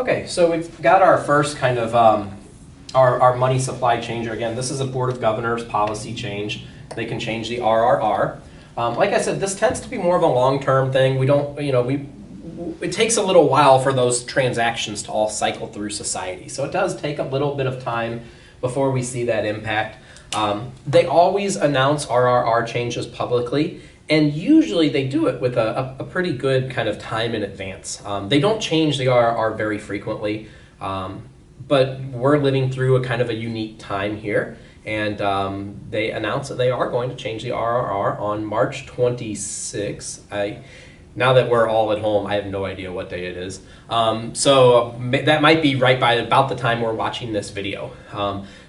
Okay, so we've got our first kind of our money supply changer. Again, this is a Board of Governors policy change. They can change the RRR. Like I said, this tends to be more of a long-term thing. We don't, it takes a little while for those transactions to all cycle through society. So it does take a little bit of time before we see that impact. They always announce RRR changes publicly, and usually they do it with a pretty good kind of time in advance. They don't change the RRR very frequently, but we're living through a kind of a unique time here. And they announced that they are going to change the RRR on March 26th. Now that we're all at home, I have no idea what day it is. So that might be right by about the time we're watching this video.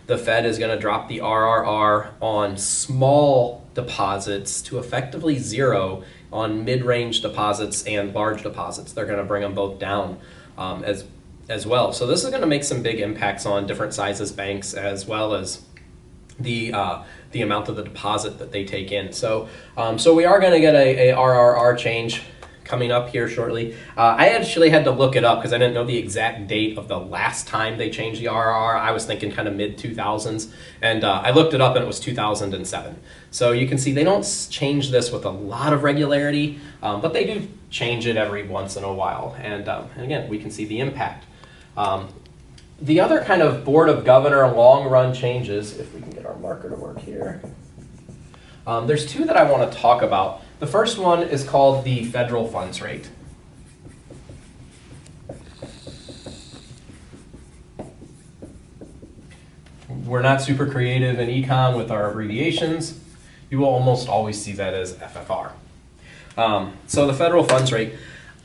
The Fed is going to drop the RRR on small deposits to effectively zero on mid-range deposits and large deposits. They're going to bring them both down as well. So this is going to make some big impacts on different sizes banks as well as the amount of the deposit that they take in. So we are going to get a RRR change coming up here shortly. I actually had to look it up because I didn't know the exact date of the last time they changed the RRR. I was thinking kind of mid-2000s, and I looked it up and it was 2007. So you can see they don't change this with a lot of regularity, but they do change it every once in a while. And again, we can see the impact. The other kind of Board of Governor long-run changes, if we can get our marker to work here, there's two that I want to talk about. The first one is called the federal funds rate. We're not super creative in econ with our abbreviations. You will almost always see that as FFR. So the federal funds rate,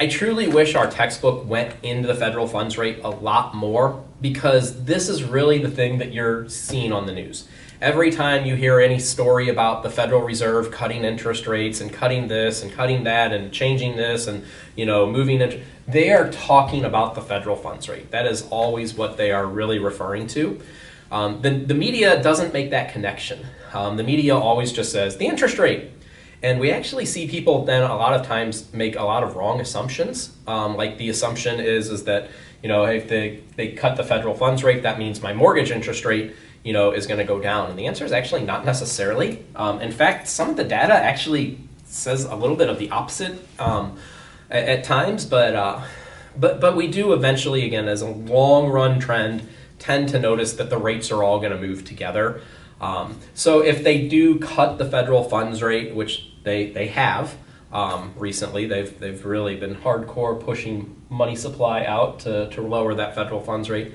I truly wish our textbook went into the federal funds rate a lot more, because this is really the thing that you're seeing on the news. Every time you hear any story about the Federal Reserve cutting interest rates and cutting this and cutting that and changing this and moving it, they are talking about the federal funds rate. That is always what they are really referring to. The media doesn't make that connection. The media always just says the interest rate. And we actually see people then a lot of times make a lot of wrong assumptions. Like the assumption is that, if they cut the federal funds rate, that means my mortgage interest rate, is going to go down. And the answer is actually not necessarily. In fact, some of the data actually says a little bit of the opposite at times, but we do eventually, again, as a long run trend, tend to notice that the rates are all going to move together. So if they do cut the federal funds rate, which they have recently, they've really been hardcore pushing money supply out to lower that federal funds rate.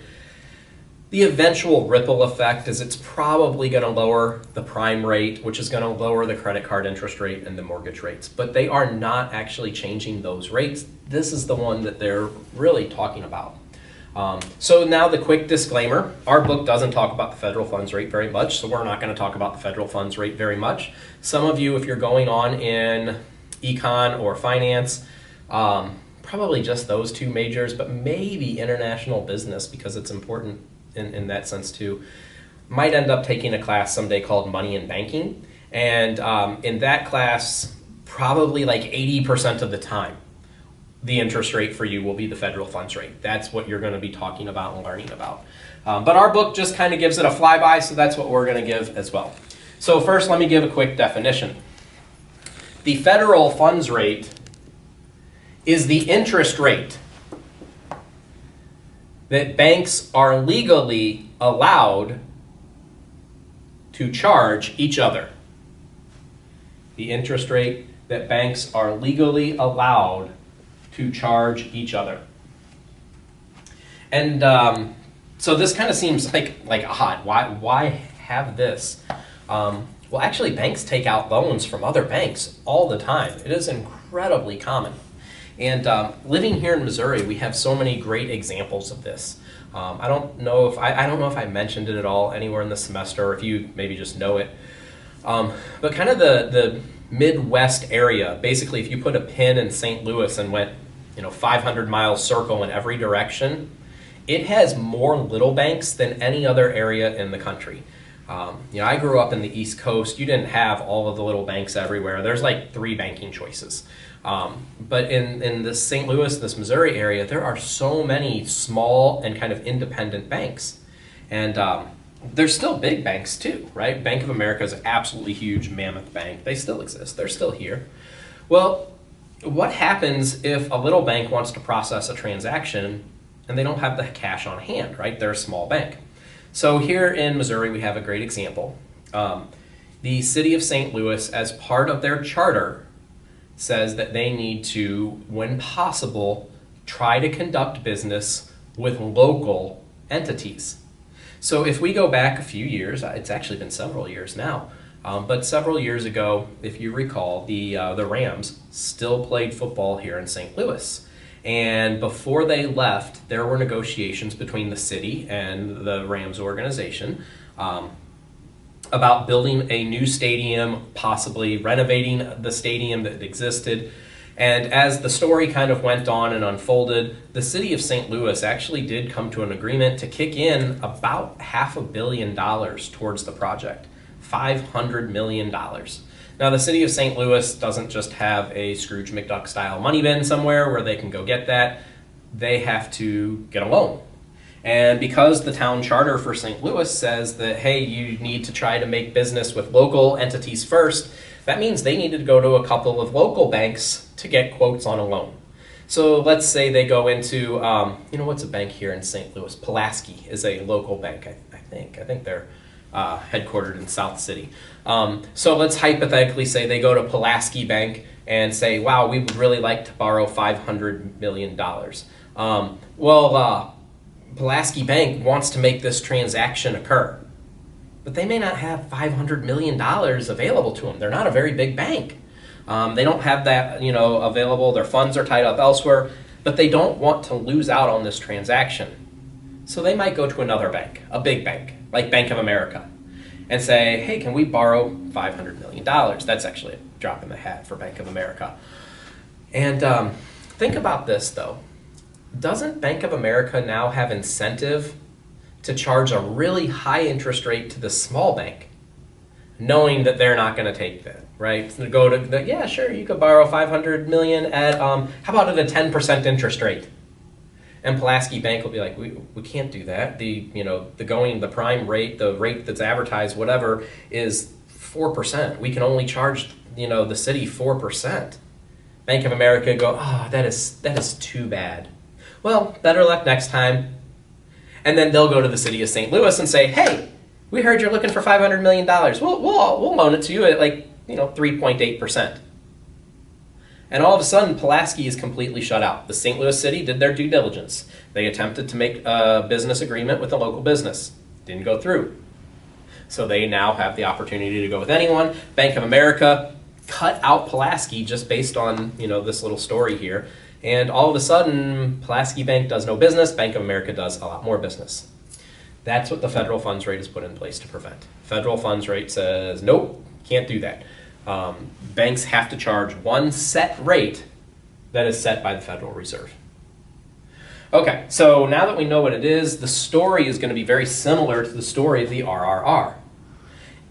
The eventual ripple effect is it's probably going to lower the prime rate, which is going to lower the credit card interest rate and the mortgage rates. But they are not actually changing those rates. This is the one that they're really talking about. So now the quick disclaimer, our book doesn't talk about the federal funds rate very much, so we're not going to talk about the federal funds rate very much. Some of you, if you're going on in econ or finance, probably just those two majors, but maybe international business, because it's important in that sense too, might end up taking a class someday called Money and Banking. And in that class, probably like 80% of the time, the interest rate for you will be the federal funds rate. That's what you're going to be talking about and learning about. But our book just kind of gives it a flyby, so that's what we're going to give as well. So first, let me give a quick definition. The federal funds rate is the interest rate that banks are legally allowed to charge each other. The interest rate that banks are legally allowed to charge each other. And so this kind of seems like odd. Why have this? Well, actually, banks take out loans from other banks all the time. It is incredibly common. And living here in Missouri, we have so many great examples of this. I don't know if I mentioned it at all anywhere in the semester, or if you maybe just know it. But kind of the Midwest area, basically, if you put a pin in St. Louis and went 500-mile circle in every direction, it has more little banks than any other area in the country. I grew up in the East Coast. You didn't have all of the little banks everywhere. There's like 3 banking choices. But in this St. Louis, this Missouri area, there are so many small and kind of independent banks. And there's still big banks too, right? Bank of America is an absolutely huge mammoth bank. They still exist. They're still here. Well, what happens if a little bank wants to process a transaction and they don't have the cash on hand, right? They're a small bank. So here in Missouri, we have a great example. The city of St. Louis, as part of their charter, says that they need to, when possible, try to conduct business with local entities. So if we go back a few years, it's actually been several years now, but several years ago, if you recall, the Rams still played football here in St. Louis. And before they left, there were negotiations between the city and the Rams organization about building a new stadium, possibly renovating the stadium that existed. And as the story kind of went on and unfolded, the city of St. Louis actually did come to an agreement to kick in about $500 million towards the project, $500 million. Now, the city of St. Louis doesn't just have a Scrooge McDuck style money bin somewhere where they can go get that. They have to get a loan. And because the town charter for St. Louis says that, hey, you need to try to make business with local entities first, that means they needed to go to a couple of local banks to get quotes on a loan. So let's say they go into, what's a bank here in St. Louis? Pulaski is a local bank, I think. I think they're headquartered in South City. So let's hypothetically say they go to Pulaski Bank and say, wow, we would really like to borrow $500 million. Pulaski Bank wants to make this transaction occur, but they may not have $500 million available to them. They're not a very big bank. They don't have that, available. Their funds are tied up elsewhere, but they don't want to lose out on this transaction. So they might go to another bank, a big bank, like Bank of America, and say, hey, can we borrow $500 million? That's actually a drop in the hat for Bank of America. And think about this, though. Doesn't Bank of America now have incentive to charge a really high interest rate to the small bank, knowing that they're not going to take that, right? So go to yeah, sure, you could borrow $500 million at how about at a 10% interest rate? And Pulaski Bank will be like, we can't do that. The prime rate, the rate that's advertised, whatever, is 4%. We can only charge the city 4%. Bank of America go, that is too bad. Well, better luck next time. And then they'll go to the city of St. Louis and say, hey, we heard you're looking for $500 million. We'll loan it to you at 3.8%. And all of a sudden, Pulaski is completely shut out. The St. Louis city did their due diligence. They attempted to make a business agreement with a local business. Didn't go through. So they now have the opportunity to go with anyone. Bank of America cut out Pulaski just based on this little story here. And all of a sudden, Pulaski Bank does no business. Bank of America does a lot more business. That's what the federal funds rate is put in place to prevent. Federal funds rate says, nope, can't do that. Banks have to charge one set rate that is set by the Federal Reserve. Okay, so now that we know what it is, the story is going to be very similar to the story of the RRR.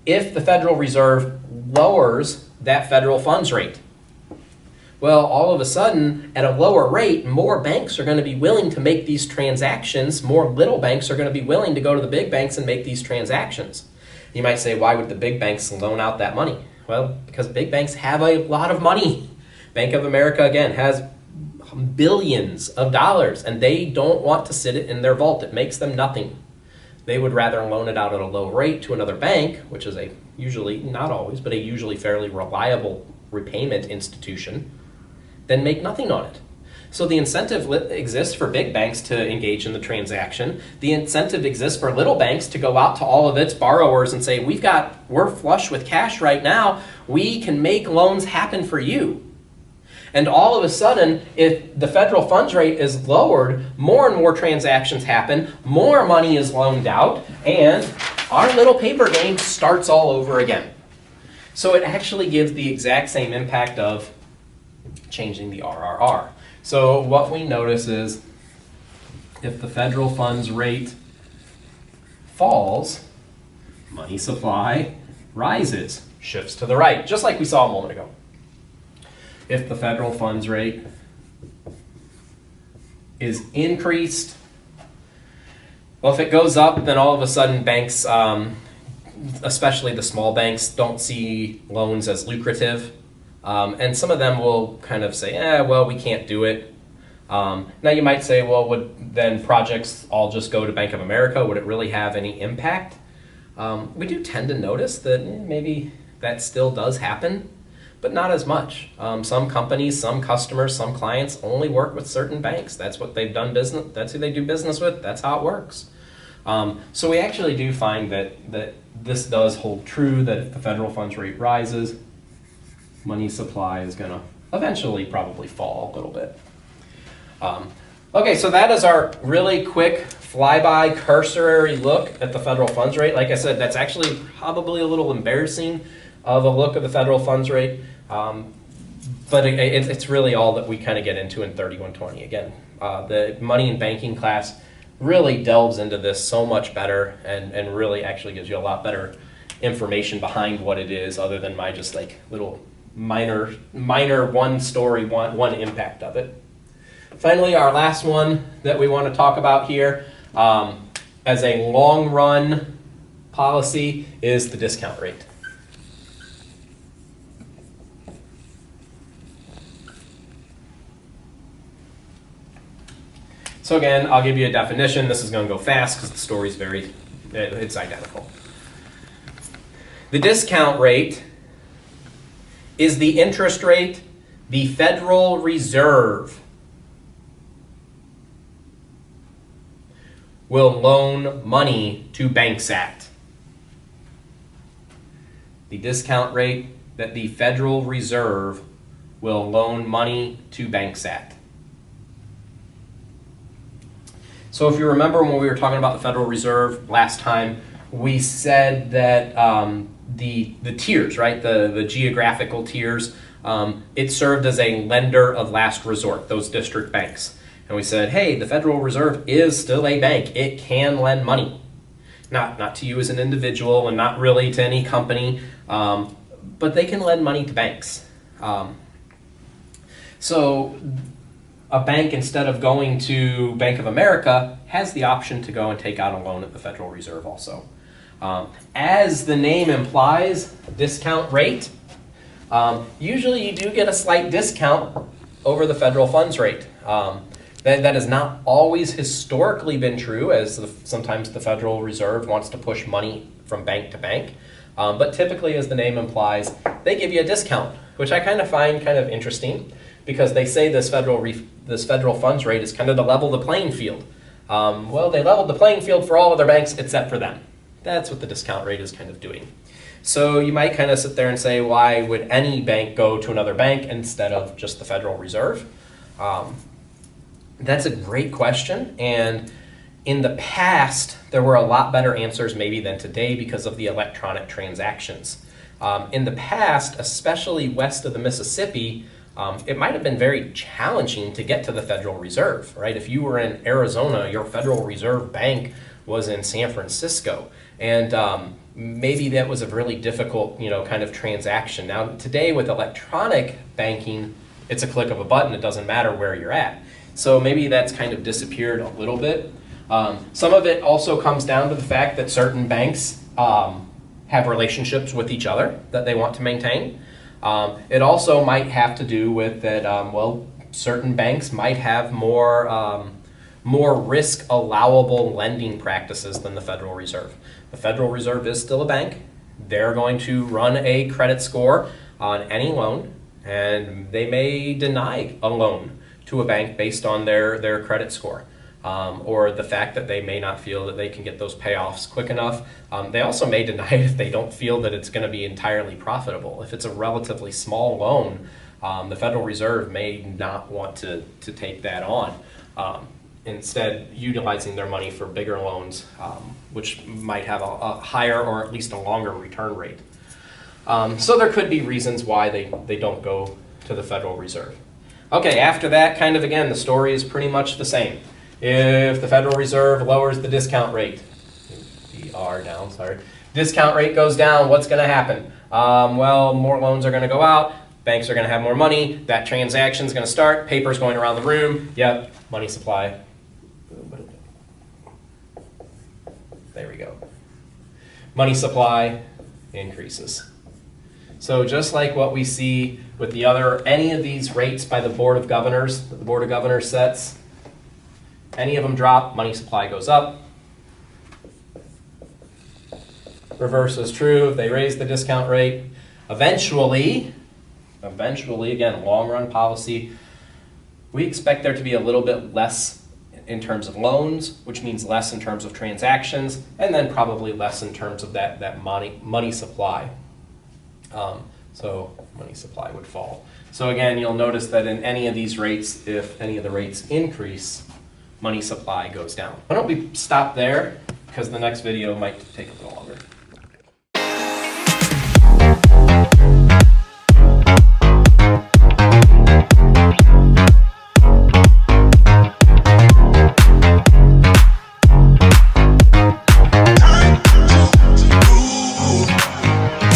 If the Federal Reserve lowers that federal funds rate, well, all of a sudden, at a lower rate, more banks are going to be willing to make these transactions. More little banks are going to be willing to go to the big banks and make these transactions. You might say, why would the big banks loan out that money? Well, because big banks have a lot of money. Bank of America, again, has billions of dollars, and they don't want to sit it in their vault. It makes them nothing. They would rather loan it out at a low rate to another bank, which is a usually, not always, but a usually fairly reliable repayment institution, than make nothing on it. So the incentive exists for big banks to engage in the transaction. The incentive exists for little banks to go out to all of its borrowers and say, we're flush with cash right now. We can make loans happen for you. And all of a sudden, if the federal funds rate is lowered, more and more transactions happen, more money is loaned out, and our little paper game starts all over again. So it actually gives the exact same impact of changing the RRR. So what we notice is if the federal funds rate falls, money supply rises, shifts to the right, just like we saw a moment ago. If the federal funds rate is increased, well, if it goes up, then all of a sudden banks, especially the small banks, don't see loans as lucrative. And some of them will kind of say, well, we can't do it. Now you might say, well, would then projects all just go to Bank of America? Would it really have any impact? We do tend to notice that maybe that still does happen, but not as much. Some companies, some customers, some clients only work with certain banks. That's what they've done business. That's who they do business with. That's how it works. So we actually do find that this does hold true, that if the federal funds rate rises, money supply is going to eventually probably fall a little bit. Okay, so that is our really quick flyby cursory look at the federal funds rate. Like I said, that's actually probably a little embarrassing of a look at the federal funds rate, but it's really all that we kind of get into in 3120. Again, the money and banking class really delves into this so much better and really actually gives you a lot better information behind what it is, other than my just like little minor one story, one impact of it. Finally, our last one that we want to talk about here as a long run policy is the discount rate. So again, I'll give you a definition. This is going to go fast because the story's it's identical. The discount rate is the interest rate the Federal Reserve will loan money to banks at. The discount rate that the Federal Reserve will loan money to banks at. So if you remember when we were talking about the Federal Reserve last time, we said that the tiers, right, the geographical tiers, it served as a lender of last resort, those district banks. And we said, hey, the Federal Reserve is still a bank. It can lend money. Not to you as an individual and not really to any company, but they can lend money to banks. So a bank, instead of going to Bank of America, has the option to go and take out a loan at the Federal Reserve also. As the name implies, discount rate, usually you do get a slight discount over the federal funds rate. That has not always historically been true, as sometimes the Federal Reserve wants to push money from bank to bank. But typically, as the name implies, they give you a discount, which I kind of find kind of interesting, because they say this federal funds rate is kind of to level the playing field. Well, they leveled the playing field for all other banks except for them. That's what the discount rate is kind of doing. So you might kind of sit there and say, why would any bank go to another bank instead of just the Federal Reserve? That's a great question, and in the past, there were a lot better answers maybe than today because of the electronic transactions. In the past, especially west of the Mississippi, it might have been very challenging to get to the Federal Reserve, right? If you were in Arizona, your Federal Reserve Bank was in San Francisco, and maybe that was a really difficult, kind of transaction. Now, today with electronic banking, it's a click of a button. It doesn't matter where you're at. So maybe that's kind of disappeared a little bit. Some of it also comes down to the fact that certain banks have relationships with each other that they want to maintain. It also might have to do with that, certain banks might have more risk allowable lending practices than the Federal Reserve. The Federal Reserve is still a bank. They're going to run a credit score on any loan, and they may deny a loan to a bank based on their credit score, or the fact that they may not feel that they can get those payoffs quick enough. They also may deny it if they don't feel that it's going to be entirely profitable. If it's a relatively small loan, the Federal Reserve may not want to take that on. Instead, utilizing their money for bigger loans, which might have a higher or at least a longer return rate. So there could be reasons why they don't go to the Federal Reserve. Okay, after that, kind of again, the story is pretty much the same. If the Federal Reserve lowers the discount rate, the R down, sorry. Discount rate goes down, what's going to happen? Well, more loans are going to go out, banks are going to have more money, that transaction's going to start, paper's going around the room, yep, money supply. There we go. Money supply increases. So just like what we see with any of these rates by the Board of Governors, that the Board of Governors sets, any of them drop, money supply goes up. Reverse is true. If they raise the discount rate, eventually, again, long run policy, we expect there to be a little bit less in terms of loans, which means less in terms of transactions, and then probably less in terms of that money supply. So money supply would fall. So again, you'll notice that in any of these rates, if any of the rates increase, money supply goes down. Why don't we stop there, because the next video might take a little longer.